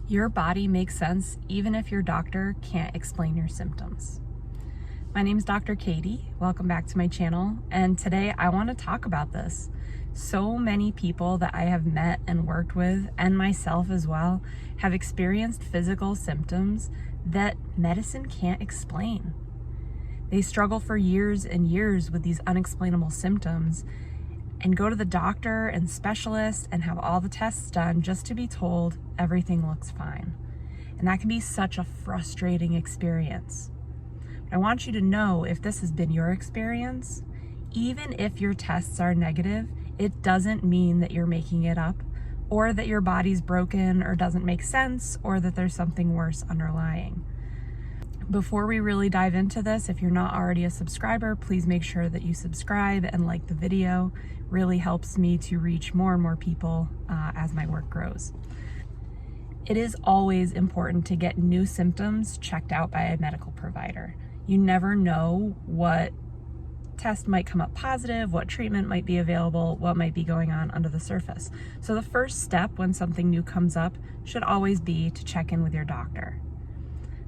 Your body makes sense even if your doctor can't explain your symptoms. My name is Dr. Katie. Welcome back to my channel. And today I want to talk about this. So many people that I have met and worked with, and myself as well, have experienced physical symptoms that medicine can't explain. They struggle for years and years with these unexplainable symptoms and go to the doctor and specialists and have all the tests done just to be told everything looks fine. And that can be such a frustrating experience. I want you to know, if this has been your experience, even if your tests are negative, it doesn't mean that you're making it up, or that your body's broken or doesn't make sense, or that there's something worse underlying. Before we really dive into this, if you're not already a subscriber, please make sure that you subscribe and like the video. Really helps me to reach more and more people as my work grows. It is always important to get new symptoms checked out by a medical provider. You never know what test might come up positive, what treatment might be available, what might be going on under the surface. So the first step when something new comes up should always be to check in with your doctor.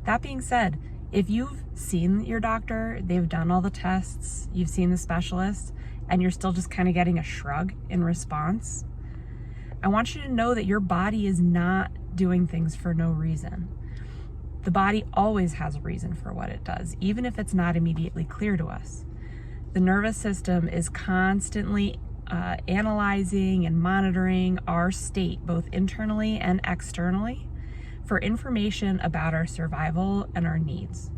That being said, if you've seen your doctor, they've done all the tests, you've seen the specialist, and you're still just kind of getting a shrug in response, I want you to know that your body is not doing things for no reason. The body always has a reason for what it does, even if it's not immediately clear to us. The nervous system is constantly analyzing and monitoring our state, both internally and externally, for information about our survival and our needs.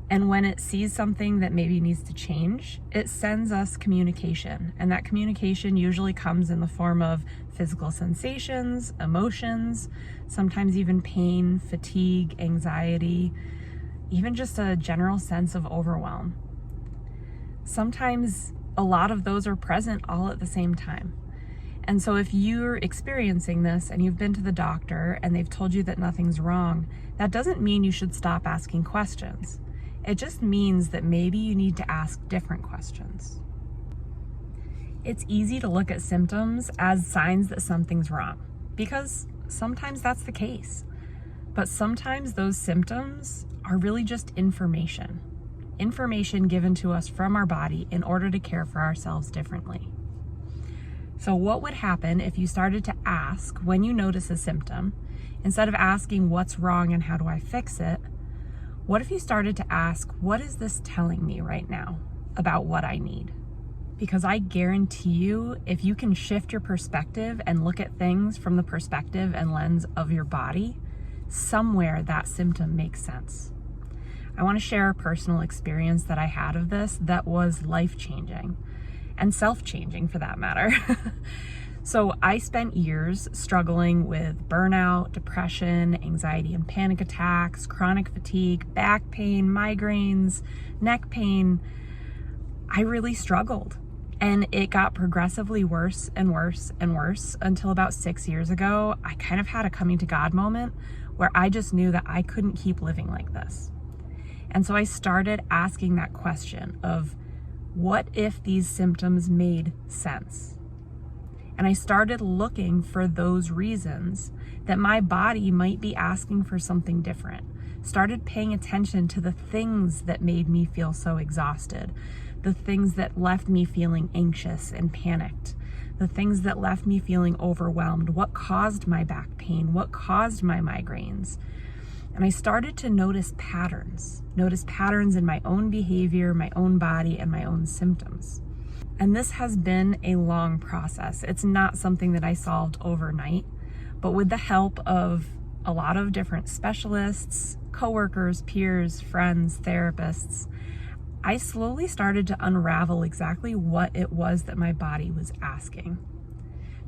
And when it sees something that maybe needs to change, it sends us communication. And that communication usually comes in the form of physical sensations, emotions, sometimes even pain, fatigue, anxiety, even just a general sense of overwhelm. Sometimes a lot of those are present all at the same time. And so if you're experiencing this and you've been to the doctor and they've told you that nothing's wrong, that doesn't mean you should stop asking questions. It just means that maybe you need to ask different questions. It's easy to look at symptoms as signs that something's wrong, because sometimes that's the case. But sometimes those symptoms are really just information given to us from our body in order to care for ourselves differently. So what would happen if you started to ask when you notice a symptom, instead of asking what's wrong and how do I fix it, what if you started to ask, what is this telling me right now about what I need? Because I guarantee you, if you can shift your perspective and look at things from the perspective and lens of your body, somewhere that symptom makes sense. I want to share a personal experience that I had of this that was life-changing. And self-changing for that matter. So I spent years struggling with burnout, depression, anxiety and panic attacks, chronic fatigue, back pain, migraines, neck pain. I really struggled, and it got progressively worse and worse and worse until about 6 years ago. I kind of had a coming to God moment where I just knew that I couldn't keep living like this. And so I started asking that question of, what if these symptoms made sense? And I started looking for those reasons that my body might be asking for something different. Started paying attention to the things that made me feel so exhausted, the things that left me feeling anxious and panicked, the things that left me feeling overwhelmed, what caused my back pain, what caused my migraines. And I started to notice patterns in my own behavior, my own body, and my own symptoms. And this has been a long process. It's not something that I solved overnight, but with the help of a lot of different specialists, coworkers, peers, friends, therapists, I slowly started to unravel exactly what it was that my body was asking.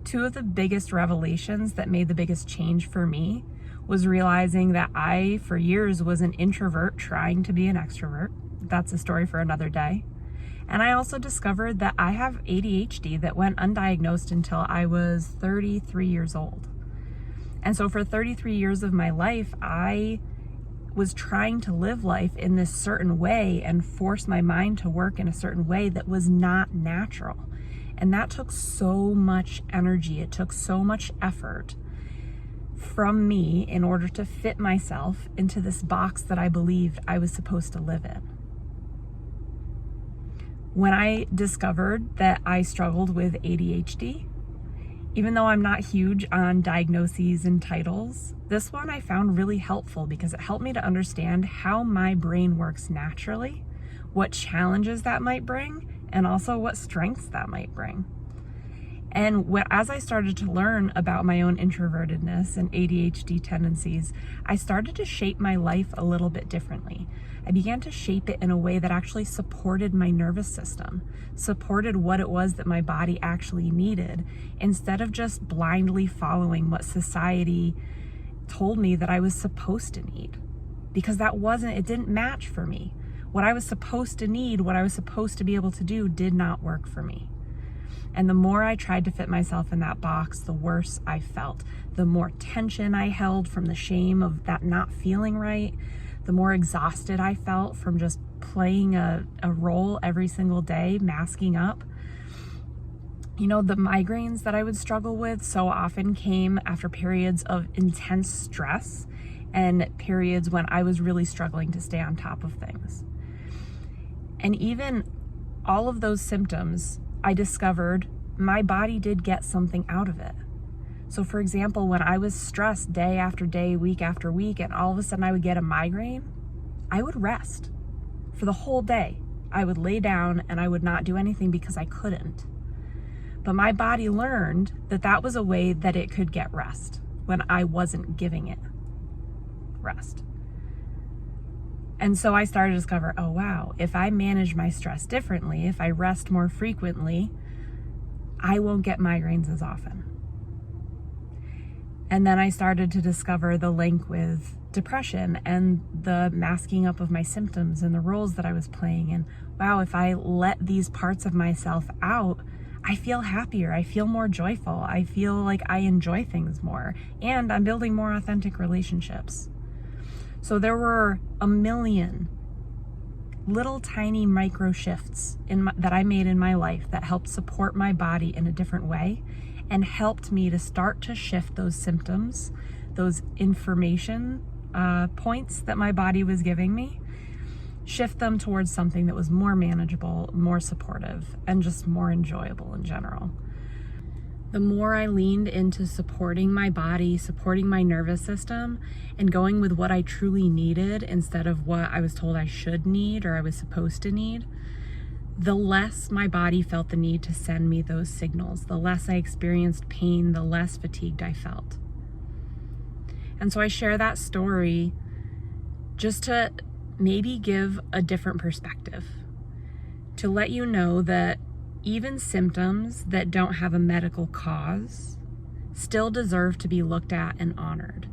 Two of the biggest revelations that made the biggest change for me was realizing that I, for years, was an introvert trying to be an extrovert. That's a story for another day. And I also discovered that I have ADHD that went undiagnosed until I was 33 years old. And so for 33 years of my life, I was trying to live life in this certain way and force my mind to work in a certain way that was not natural. And that took so much energy. It took so much effort from me in order to fit myself into this box that I believed I was supposed to live in. When I discovered that I struggled with ADHD, even though I'm not huge on diagnoses and titles, this one I found really helpful because it helped me to understand how my brain works naturally, what challenges that might bring, and also what strengths that might bring. And as I started to learn about my own introvertedness and ADHD tendencies, I started to shape my life a little bit differently. I began to shape it in a way that actually supported my nervous system, supported what it was that my body actually needed, instead of just blindly following what society told me that I was supposed to need. Because it didn't match for me. What I was supposed to need, what I was supposed to be able to do, did not work for me. And the more I tried to fit myself in that box, the worse I felt. The more tension I held from the shame of that not feeling right, the more exhausted I felt from just playing a role every single day, masking up. You know, the migraines that I would struggle with so often came after periods of intense stress and periods when I was really struggling to stay on top of things. And even all of those symptoms, I discovered my body did get something out of it. So for example, when I was stressed day after day, week after week, and all of a sudden I would get a migraine, I would rest for the whole day. I would lay down and I would not do anything because I couldn't. But my body learned that that was a way that it could get rest when I wasn't giving it rest. And so I started to discover, oh wow, if I manage my stress differently, if I rest more frequently, I won't get migraines as often. And then I started to discover the link with depression and the masking up of my symptoms and the roles that I was playing. And wow, if I let these parts of myself out, I feel happier, I feel more joyful, I feel like I enjoy things more, and I'm building more authentic relationships. So there were a million little tiny micro shifts that I made in my life that helped support my body in a different way and helped me to start to shift those symptoms, those information points that my body was giving me, shift them towards something that was more manageable, more supportive, and just more enjoyable in general. The more I leaned into supporting my body, supporting my nervous system, and going with what I truly needed instead of what I was told I should need or I was supposed to need, the less my body felt the need to send me those signals, the less I experienced pain, the less fatigued I felt. And so I share that story just to maybe give a different perspective, to let you know that even symptoms that don't have a medical cause still deserve to be looked at and honored.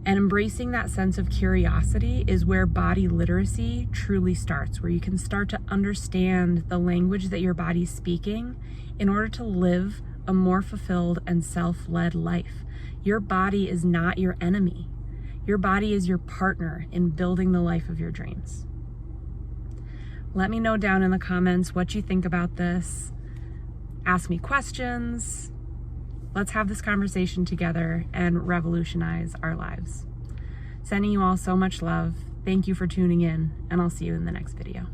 And embracing that sense of curiosity is where body literacy truly starts, where you can start to understand the language that your body's speaking in order to live a more fulfilled and self-led life. Your body is not your enemy. Your body is your partner in building the life of your dreams. Let me know down in the comments what you think about this. Ask me questions. Let's have this conversation together and revolutionize our lives. Sending you all so much love. Thank you for tuning in, and I'll see you in the next video.